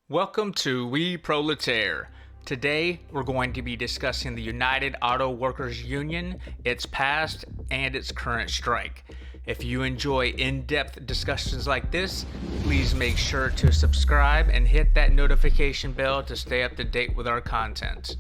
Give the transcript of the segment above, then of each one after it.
Welcome to We Proletaire. Today, we're going to be discussing the United Auto Workers Union, its past, and its current strike. If you enjoy in-depth discussions like this, please make sure to subscribe and hit that notification bell to stay up to date with our content.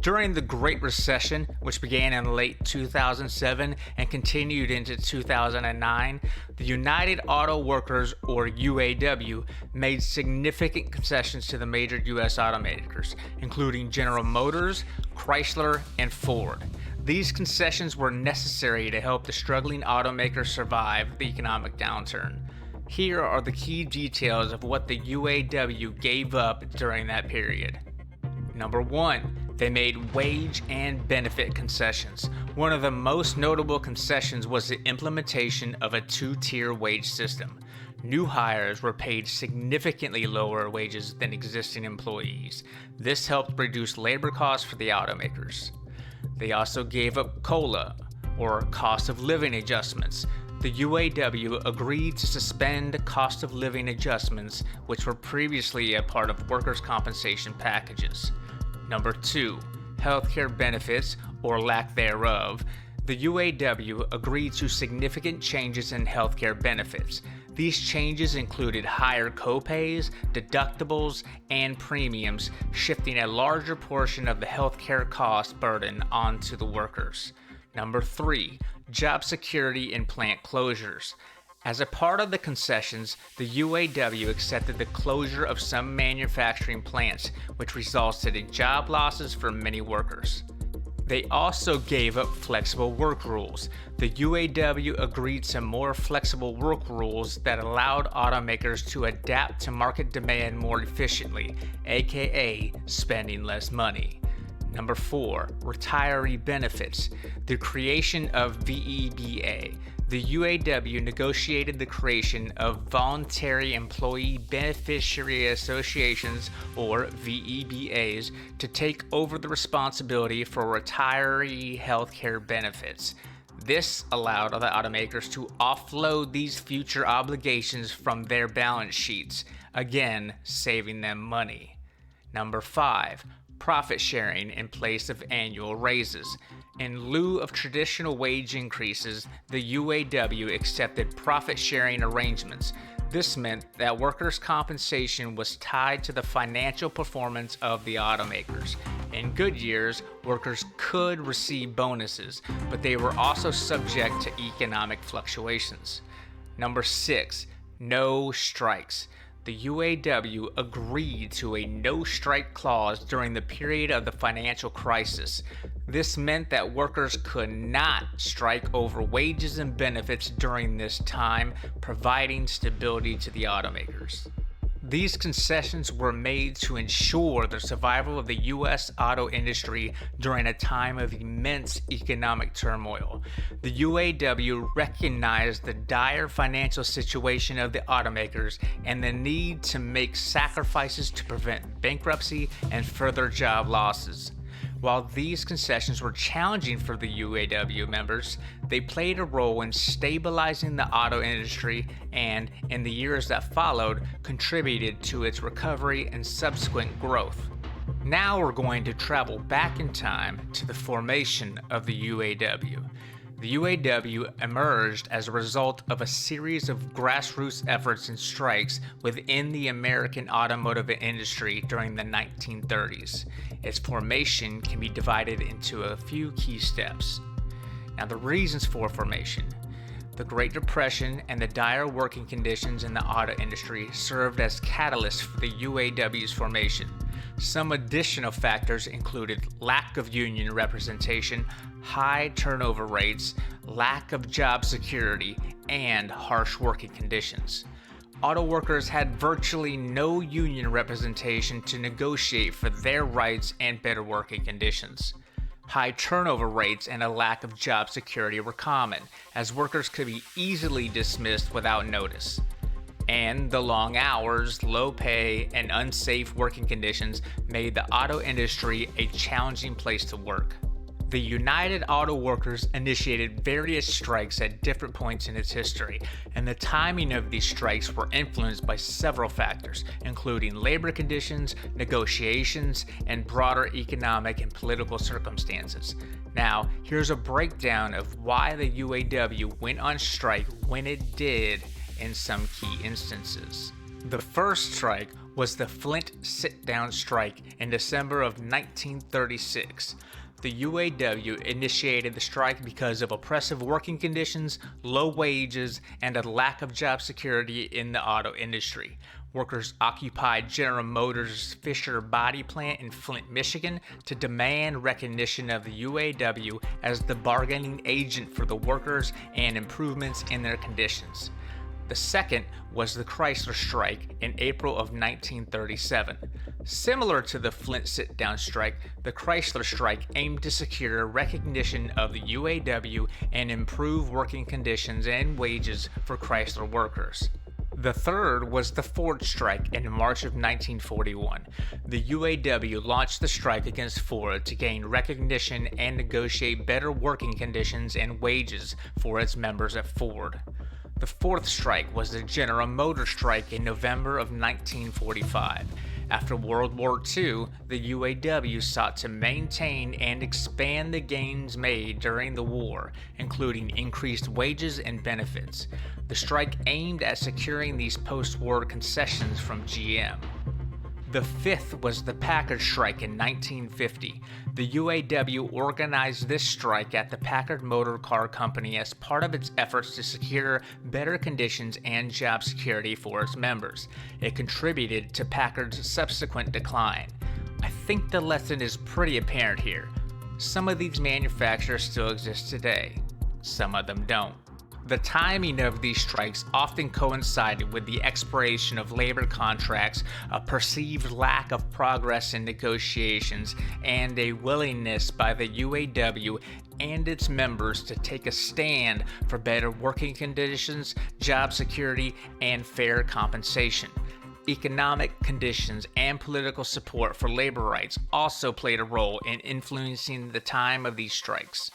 During the Great Recession, which began in late 2007 and continued into 2009, the United Auto Workers, or UAW, made significant concessions to the major U.S. automakers, including General Motors, Chrysler, and Ford. These concessions were necessary to help the struggling automakers survive the economic downturn. Here are the key details of what the UAW gave up during that period. Number 1. They made wage and benefit concessions. One of the most notable concessions was the implementation of a two-tier wage system. New hires were paid significantly lower wages than existing employees. This helped reduce labor costs for the automakers. They also gave up COLA, or cost of living adjustments. The UAW agreed to suspend cost of living adjustments, which were previously a part of workers' compensation packages. Number 2. Healthcare benefits, or lack thereof. The UAW agreed to significant changes in healthcare benefits. These changes included higher copays, deductibles, and premiums, shifting a larger portion of the healthcare cost burden onto the workers. Number 3. Job security and plant closures. As a part of the concessions, the UAW accepted the closure of some manufacturing plants, which resulted in job losses for many workers. They also gave up flexible work rules. The UAW agreed to more flexible work rules that allowed automakers to adapt to market demand more efficiently, aka spending less money. Number 4. Retiree benefits. The creation of VEBA. The UAW negotiated the creation of Voluntary Employee Beneficiary Associations, or VEBAs, to take over the responsibility for retiree healthcare benefits. This allowed the automakers to offload these future obligations from their balance sheets, again saving them money. Number 5. Profit sharing in place of annual raises. In lieu of traditional wage increases, the UAW accepted profit sharing arrangements. This meant that workers' compensation was tied to the financial performance of the automakers. In good years, workers could receive bonuses, but they were also subject to economic fluctuations. Number 6. No strikes. The UAW agreed to a no-strike clause during the period of the financial crisis. This meant that workers could not strike over wages and benefits during this time, providing stability to the automakers. These concessions were made to ensure the survival of the U.S. auto industry during a time of immense economic turmoil. The UAW recognized the dire financial situation of the automakers and the need to make sacrifices to prevent bankruptcy and further job losses. While these concessions were challenging for the UAW members, they played a role in stabilizing the auto industry and, in the years that followed, contributed to its recovery and subsequent growth. Now we're going to travel back in time to the formation of the UAW. The UAW emerged as a result of a series of grassroots efforts and strikes within the American automotive industry during the 1930s. Its formation can be divided into a few key steps. Now, the reasons for formation. The Great Depression and the dire working conditions in the auto industry served as catalysts for the UAW's formation. Some additional factors included lack of union representation, high turnover rates, lack of job security, and harsh working conditions. Auto workers had virtually no union representation to negotiate for their rights and better working conditions. High turnover rates and a lack of job security were common, as workers could be easily dismissed without notice. And the long hours, low pay, and unsafe working conditions made the auto industry a challenging place to work. The United Auto Workers initiated various strikes at different points in its history, and the timing of these strikes were influenced by several factors, including labor conditions, negotiations, and broader economic and political circumstances. Now, here's a breakdown of why the UAW went on strike when it did in some key instances. The first strike was the Flint sit-down strike in December of 1936. The UAW initiated the strike because of oppressive working conditions, low wages, and a lack of job security in the auto industry. Workers occupied General Motors' Fisher Body Plant in Flint, Michigan, to demand recognition of the UAW as the bargaining agent for the workers and improvements in their conditions. The second was the Chrysler strike in April of 1937. Similar to the Flint sit-down strike, the Chrysler strike aimed to secure recognition of the UAW and improve working conditions and wages for Chrysler workers. The third was the Ford strike in March of 1941. The UAW launched the strike against Ford to gain recognition and negotiate better working conditions and wages for its members at Ford. The fourth strike was the General Motors strike in November of 1945. After World War II, the UAW sought to maintain and expand the gains made during the war, including increased wages and benefits. The strike aimed at securing these post-war concessions from GM. The fifth was the Packard strike in 1950. The UAW organized this strike at the Packard Motor Car Company as part of its efforts to secure better conditions and job security for its members. It contributed to Packard's subsequent decline. I think the lesson is pretty apparent here. Some of these manufacturers still exist today. Some of them don't. The timing of these strikes often coincided with the expiration of labor contracts, a perceived lack of progress in negotiations, and a willingness by the UAW and its members to take a stand for better working conditions, job security, and fair compensation. Economic conditions and political support for labor rights also played a role in influencing the time of these strikes.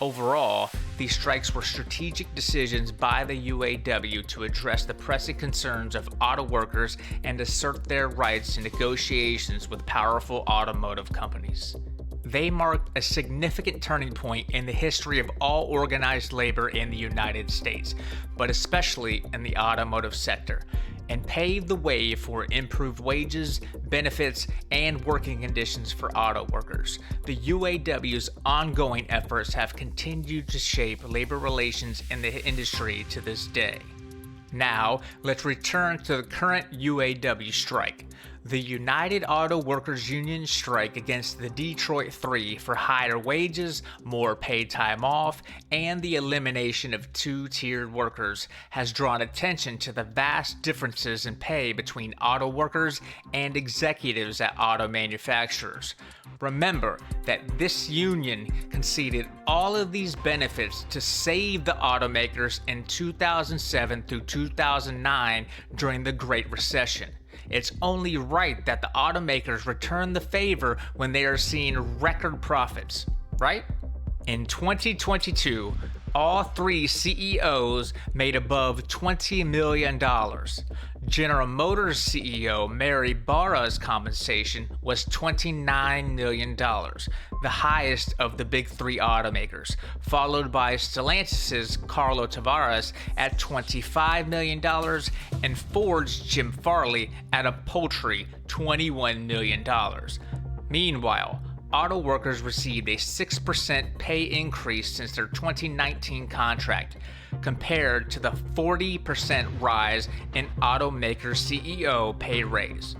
Overall, these strikes were strategic decisions by the UAW to address the pressing concerns of auto workers and assert their rights in negotiations with powerful automotive companies. They marked a significant turning point in the history of all organized labor in the United States, but especially in the automotive sector, and paved the way for improved wages, benefits, and working conditions for auto workers. The UAW's ongoing efforts have continued to shape labor relations in the industry to this day. Now, let's return to the current UAW strike. The United Auto Workers Union strike against the Detroit Three for higher wages, more paid time off, and the elimination of two-tiered workers has drawn attention to the vast differences in pay between auto workers and executives at auto manufacturers. Remember that this union conceded all of these benefits to save the automakers in 2007 through 2009 during the Great Recession. It's only right that the automakers return the favor when they are seeing record profits, right? In 2022, all three CEOs made above $20 million. General Motors CEO Mary Barra's compensation was $29 million, the highest of the big three automakers, followed by Stellantis' Carlo Tavares at $25 million and Ford's Jim Farley at a paltry $21 million. Meanwhile, auto workers received a 6% pay increase since their 2019 contract, compared to the 40% rise in automaker CEO pay raise.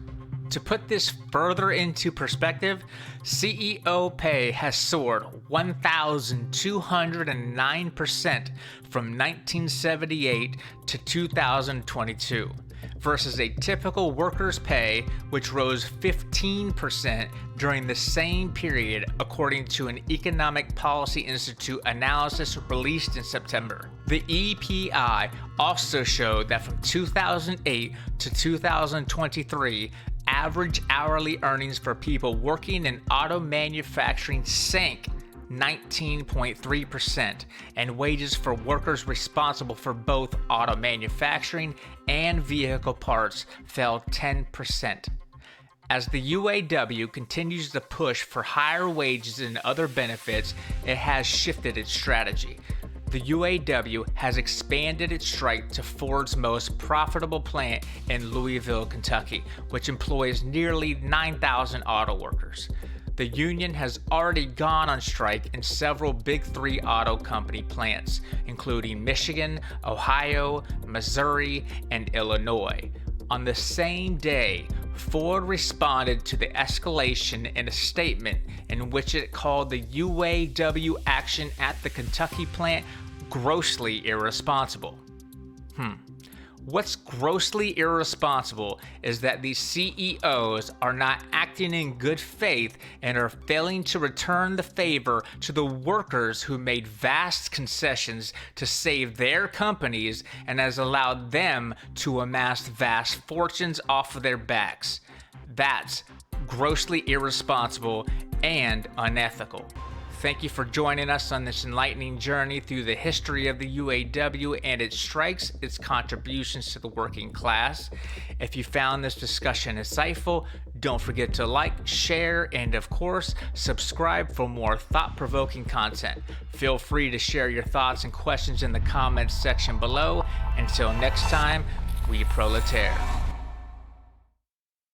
To put this further into perspective, CEO pay has soared 1,209% from 1978 to 2022, versus a typical worker's pay, which rose 15% during the same period, according to an Economic Policy Institute analysis released in September. The EPI also showed that from 2008 to 2023, average hourly earnings for people working in auto manufacturing sank 19.3%, and wages for workers responsible for both auto manufacturing and vehicle parts fell 10%. As the UAW continues to push for higher wages and other benefits, it has shifted its strategy. The UAW has expanded its strike to Ford's most profitable plant in Louisville, Kentucky, which employs nearly 9,000 auto workers. The union has already gone on strike in several Big Three auto company plants, including Michigan, Ohio, Missouri, and Illinois. On the same day, Ford responded to the escalation in a statement in which it called the UAW action at the Kentucky plant grossly irresponsible. What's grossly irresponsible is that these CEOs are not acting in good faith and are failing to return the favor to the workers who made vast concessions to save their companies and has allowed them to amass vast fortunes off of their backs. That's grossly irresponsible and unethical. Thank you for joining us on this enlightening journey through the history of the UAW and its strikes, its contributions to the working class. If you found this discussion insightful, don't forget to like, share, and of course, subscribe for more thought-provoking content. Feel free to share your thoughts and questions in the comments section below. Until next time, we proletaire.